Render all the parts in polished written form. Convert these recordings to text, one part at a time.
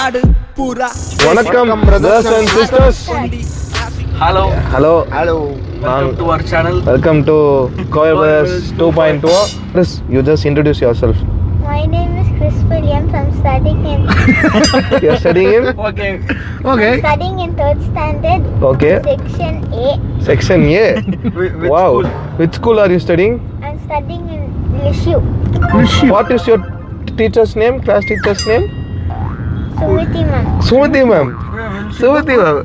வணக்கம் brothers and sisters. Hello. Welcome to our channel. Welcome to Coil Brothers 2.0. Chris, you just introduce yourself. My name is Chris Williams. I'm studying in You're studying in? Okay. studying in 3rd standard. Okay. Section A. Section A. Which Wow. school? Which school are you studying? I'm studying in LSU. What is your teacher's name? Class teacher's name? Sumiti ma'am. Sumati ma'am. Sumati ma'am.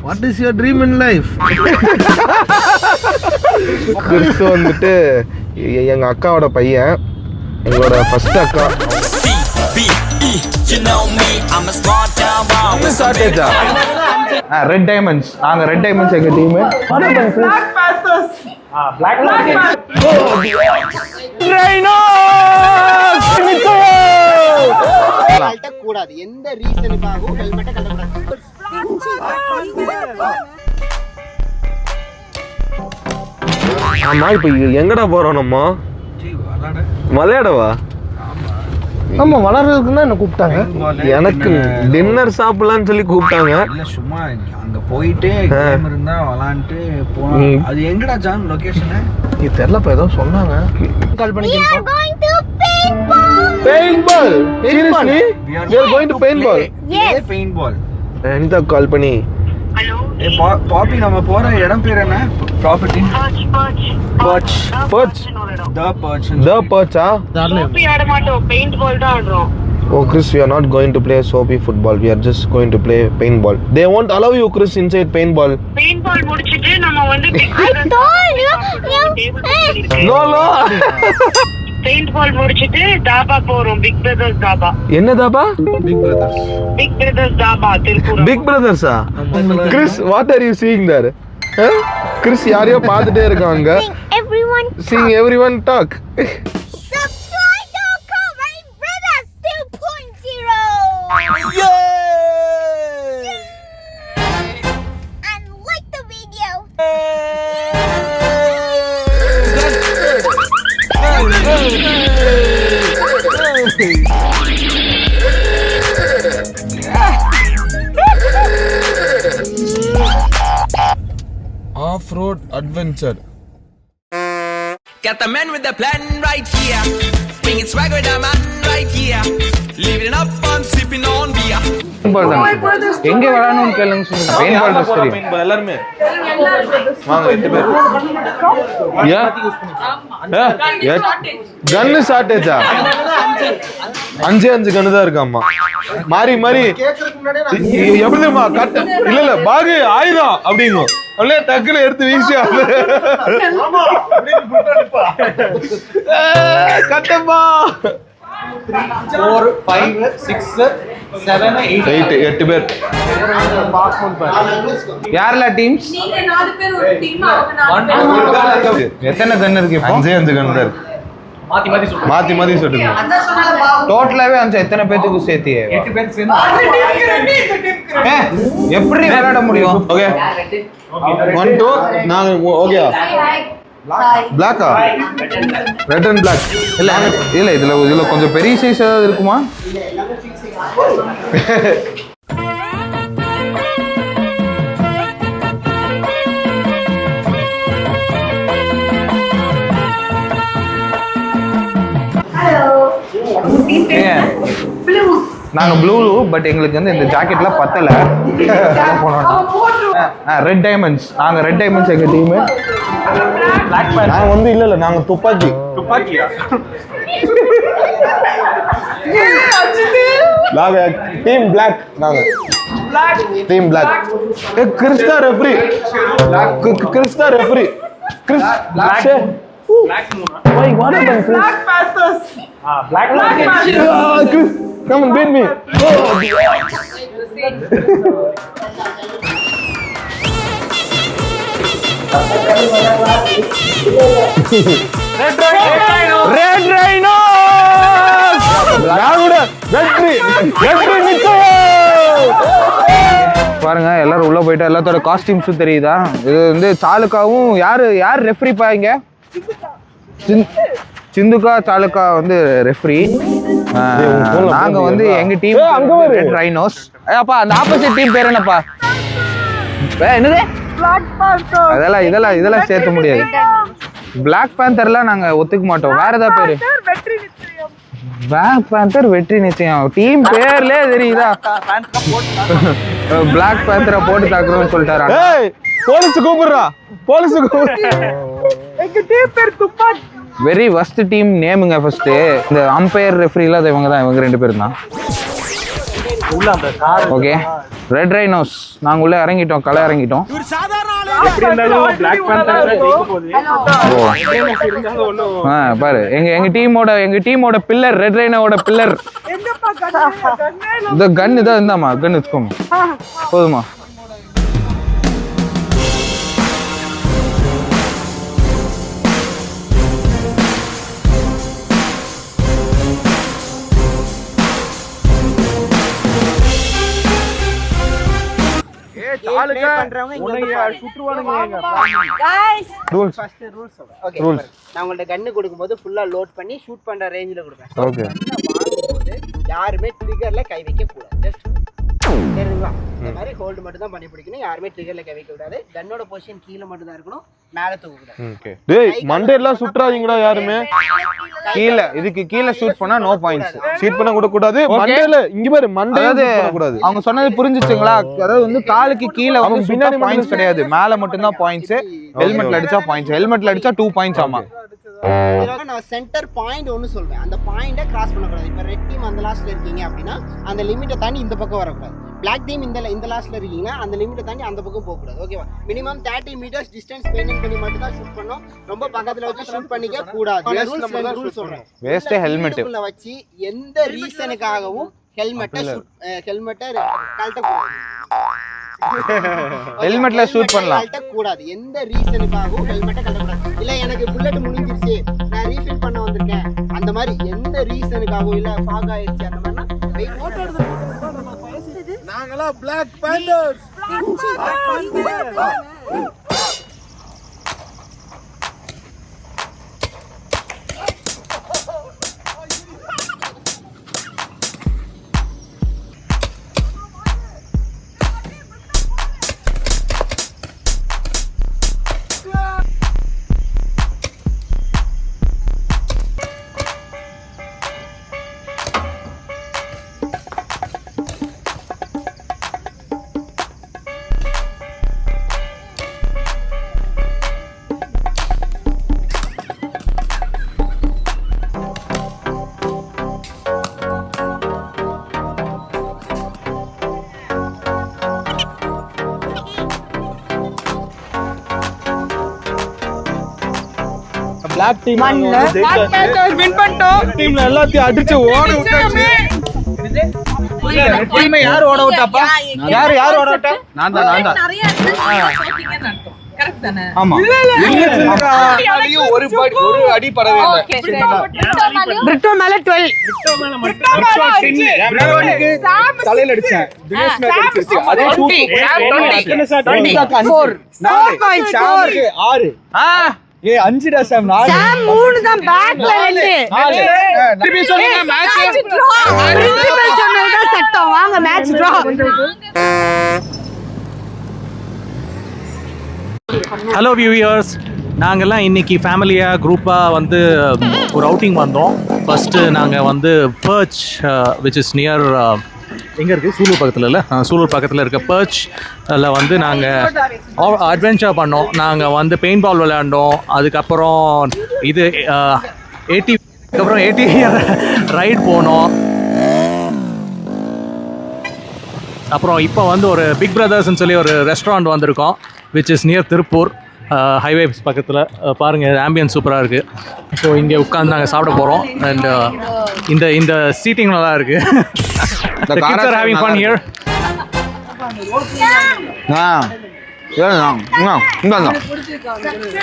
What is your dream in life? Chris வந்துட்டு எங்க அக்காவோட பையன், எங்களோட first அக்கா. Red diamonds, நாங்க red diamonds எங்க team. கூடாது, எந்த ரீசனுக்காகவும் ஹெல்மெட்டை கழட்டக்கூடாது. ஆமா, இப்ப எங்கடா போறோம் நம்ம? மலையாடவா? ஆமா, வளர்றதுக்குன்னா என்ன கூப்பிட்டாங்க. எனக்கு டின்னர் சாப்பிடலாம்னு சொல்லி கூப்பிட்டாங்க. இல்ல சும்மா அங்க போயிட்டு கேம் இருந்தா விளையாண்டு போனோம். அது எங்கடா ஜான் லொகேஷன்? இது தெரியலப்பா, ஏதோ சொன்னாங்க. கால் பண்ணி We are going to paintball. Paintball. Seriously? We are going to paintball. Yes. Paintball. Anitha கால் பண்ணி. ஏ பாப்பி, நம்ம போற இடம் பேர் என்ன? Property birch. Perch. The Perch. The Perch. சோப்பி ஆட மாட்டோம், பெயிண்ட் பால் தான் ஆடுறோம். Oh Chris, we are not going to play soapy football. We are just going to play paintball. They won't allow you, Chris, inside paintball. Paintball முடிச்சிட்டு நம்ம வந்து I told you. No. Paintball முடிச்சிட்டு தாபா போறோம். Big brothers dhaba. என்னதாப்பா? Big brothers. Big brothers dhaba Tiruppur. Big Brothers. Chris, what are you seeing there? Chris யாரையோ பார்த்துட்டே இருக்காங்க. Everyone. Seeing everyone talk. Subscribe to Coil Brothers 2.0. And like the video. Off-road adventure. Got the man with the plan right here. Bringing swag with the man right here. Living it up, I'm sipping on beer. பெயின்பால் தான். எங்க விளையாடணும்னு கேளுங்க சொல்லுங்க. பெயின்பால் dress தெரியும். எல்லாருமே வாங்க 8 பேர். கன்னு ஷார்ட்டேஜா? 5 கன்னு தான் இருக்காமா. மாறி எப்படிமா கட்ட இல்ல பாகு ஆயுதம் அப்படிங்க அப்படியே டக்குல எடுத்து வீசியா கட்டப்பா. 4, 5, 6, 7, 8. 8 பேர். யாரெல்லாம் டீம்ஸ்? நீங்க 4 பேர் ஒரு டீம், அவங்க 4 பேர். எத்தனை கன் இருக்கு இப்போ? 5 கன்னு தான் இருக்கு. மாத்தி சொல்லுங்க. டோட்டலாவே 5. எத்தனை பேத்துக்கு சேர்த்து? 8 பேர் சேர்ந்து எப்படி விளையாட முடியும்? ஓகே 1 2 நாங்க ஓகே. பிளாக்கா? Red and black. இல்ல இதுல கொஞ்சம் பெரிய சைஸ் ஏதாவது இருக்குமா? நாங்க ப்ளூ, பட் எங்களுக்கு வந்து இந்த ஜாக்கெட்ல பத்தல. ரெட் டைமண்ட்ஸ், நாங்க ரெட் டைமண்ட்ஸ் எங்க டீம். நாங்க வந்து இல்ல நாங்க துப்பாக்கியா நாங்க டீம் பிளாக். நாங்க team black. Christa referee. Christa referee. Chris black. Why what happened, Chris? Black Panthers. black Chris, come and beat me. Red Rhino. நாகுட வெற்றி நிச்சயம். பாருங்க, எல்லாரும் உள்ள போயிட்டா. எல்லாத்தோட காஸ்டியூம்ஸும் தெரியுதா? இது வந்து சாலுக்காவும் யார் ரெஃப்ரி பாங்க? சிந்துக்கா சாலுக்கா வந்து ரெஃப்ரி. நாங்க வந்து எங்க டீம் அங்க வரு. Red rhinos. அப்பா அந்த ஆப்போசிட் டீம் பேர் என்னப்பா? என்னது? இதெல்லாம் சேர்த்த முடியாது. Black Pantherலாம் நாங்க ஒத்துக்க மாட்டோம். வேற ஏதாவது பேரு? Black Panther வெற்றி நிச்சயம். டீம் பேர்லயே தெரியுதா? Black Panther போட்டு தாக்குறோம்னு சொல்லிட்டாரு. ஏய் போலீஸ் கூப்பிடுறா. போலீஸ் கூப்பிடுறா. எங்க டீம் பேர் துப்பாக்கி. வெரி வர்ஸ்ட் டீம் நேமுங்க ஃபர்ஸ்ட். இந்த அம்பையர் ரெஃப்ரிலாம் இவங்க தான், இவங்க 2 பேரும் தான். ஓகே ரெட் ரைனோஸ் நாங்க உள்ள இறங்கிட்டோம், களை இறங்கிட்டோம். பாரு எங்க டீமோட பில்லர், ரெட் ரைனோட பில்லர். இந்த கன் இதான் இருந்தாமா, கன் வச்சுக்கோமா போதுமா. நான் உங்கள்ட்ட கன்னு கொடுக்கும்போது ஃபுல்லா லோட் பண்ணி ஷூட் பண்ற ரேஞ்சில கொடுப்பேன். ஓகே யாருமே ட்ரிகர்ல கை வைக்க கூடாது. ஜஸ்ட் தெரியுங்களா? இந்த மாதிரி ஹோல்ட் மட்டும் தான் பண்ணி பிடிக்கணும். யாருமே ட்ரிகர்ல கை வைக்க கூடாது. கன்னோட பொசிஷன் கீழ மட்டும் தான் இருக்கணும், மேல தூக்க கூடாது. ஓகே டேய் மண்டேலாம் சுற்றாதீங்கடா யாருமே. இதுக்கு கீழ ஷூட் பண்ணா நோ பாயிண்ட்ஸ். ஷூட் பண்ண கூட கூடாது. மண்டேல இங்க பாரு மண்டேல பண்ண கூடாது. அவங்க சொன்னது புரிஞ்சுச்சுங்களா? அதாவது வந்து காலுக்கு கீழ வந்து பின்னாடி பாயிண்ட்ஸ் கிடையாது, மேல மட்டும் தான் பாயிண்ட்ஸ். ஹெல்மெட்ல அடிச்சா பாயிண்ட்ஸ், ஹெல்மெட்ல அடிச்சா 2 பாயிண்ட்ஸ். ஆமா நான் சென்டர் பாயிண்ட் ஒன்னு சொல்வேன். அந்த பாயிண்ட கிராஸ் பண்ண கூடாது. இப்ப ரெட் டீம் அந்த லாஸ்ட்ல இருக்கீங்க அப்படினா அந்த லிமிட்டை தாண்டி இந்த பக்கம் வர கூடாது. Black டீம் இந்த லாஸ்ட்ல இருக்கீங்க, அந்த லிமிட்டை தாண்டி அந்த பக்கம் போக கூடாது. ஓகேவா? மினிமம் 30 மீட்டர்ஸ் டிஸ்டன்ஸ் மெயின்டைன் பண்ணி மட்டும் தான் ஷூட் பண்ணனும். ரொம்ப பக்கத்துல வச்சு ஷூட் பண்ணிக்க கூடாது. ரூல்ஸ் சொல்றேன். வேஸ்ட் ஹெல்மெட் உள்ள வச்சு எந்த ரீசனுக்காகவும் ஹெல்மெட்டை கழட்ட கூடாது. ஹெல்மெட்ல ஷூட் பண்ணலாம். கழட்ட கூடாது. எந்த ரீசனுக்காகவும் ஹெல்மெட்டை கழட்ட கூடாது. இல்ல எனக்கு புல்லட் முடிஞ்சிருச்சு, நான் ரீஃபில் பண்ண வந்திருக்கேன், அந்த மாதிரி எந்த ரீசனுக்காகவும், இல்ல ஃபாக் ஆயிடுச்சு அந்த மாதிரினா வெயிட் போட்டு எடுத்து நாங்களா Black Panthers. Black team win பண்ணிட்டோம். டீம்ல எல்லாத்தையும் அடிச்சு ஓட விட்டாச்சு. டீமை யார் ஓட விட்டாப்பா? யார் ஓட விட்டா? நான் தான். கரெக்ட் தானே? ஆமா. ஒரு அடி படவே இல்ல. பிரிட்டோ மேல 12. பிரவனுக்கு தலையில அடிச்சேன். தினேஷ் மேல அடிச்சிருச்சு. அதே 20. 4. 6. ஏ 5 டா சாம் 4. சாம் 3 தான் பேக்ல 2. திருப்பி சொல்லுங்க மேட்ச். பிரின்சிபல் சொன்னதா சட்டம். வாங்க மேட்ச் டிரா. ஹலோ வியூவர்ஸ், நாங்கள்லாம் இன்னைக்கு ஃபேமிலியாக குரூப்பாக வந்து ஒரு அவுட்டிங் வந்தோம். ஃபஸ்ட்டு நாங்கள் வந்து பர்ச் விச் இஸ் நியர் எங்கே இருக்குது, சூலூர் பக்கத்தில் இல்லை, சூலூர் பக்கத்தில் இருக்க பர்ச் அதில் வந்து நாங்கள் அட்வென்ச்சர் பண்ணோம். நாங்கள் வந்து பெயிண்ட் பால் விளையாண்டோம். அதுக்கப்புறம் இது ஏடி ரைட் போனோம். அப்புறம் இப்போ வந்து ஒரு பிக் பிரதர்ஸ்ன்னு சொல்லி ஒரு ரெஸ்டாரண்ட் வந்திருக்கோம் which is near Tiruppur highway பக்கத்தில். பாருங்கள் ஆம்பியன்ஸ் சூப்பராக இருக்குது. ஸோ இங்கே உட்காந்து நாங்கள் சாப்பிட போகிறோம். அண்ட் இந்த சீட்டிங் நல்லா இருக்குது. The kids are having fun here.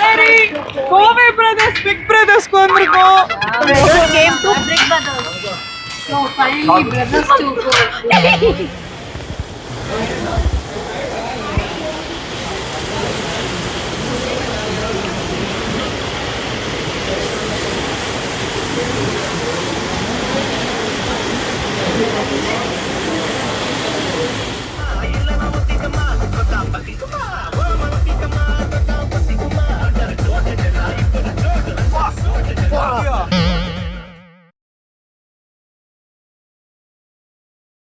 சரி, கோவை பிரதர்ஸ் பிக் பிரதர்ஸ்க்கு வந்திருக்கோம். Came to Big Brothers. So finally brothers to go.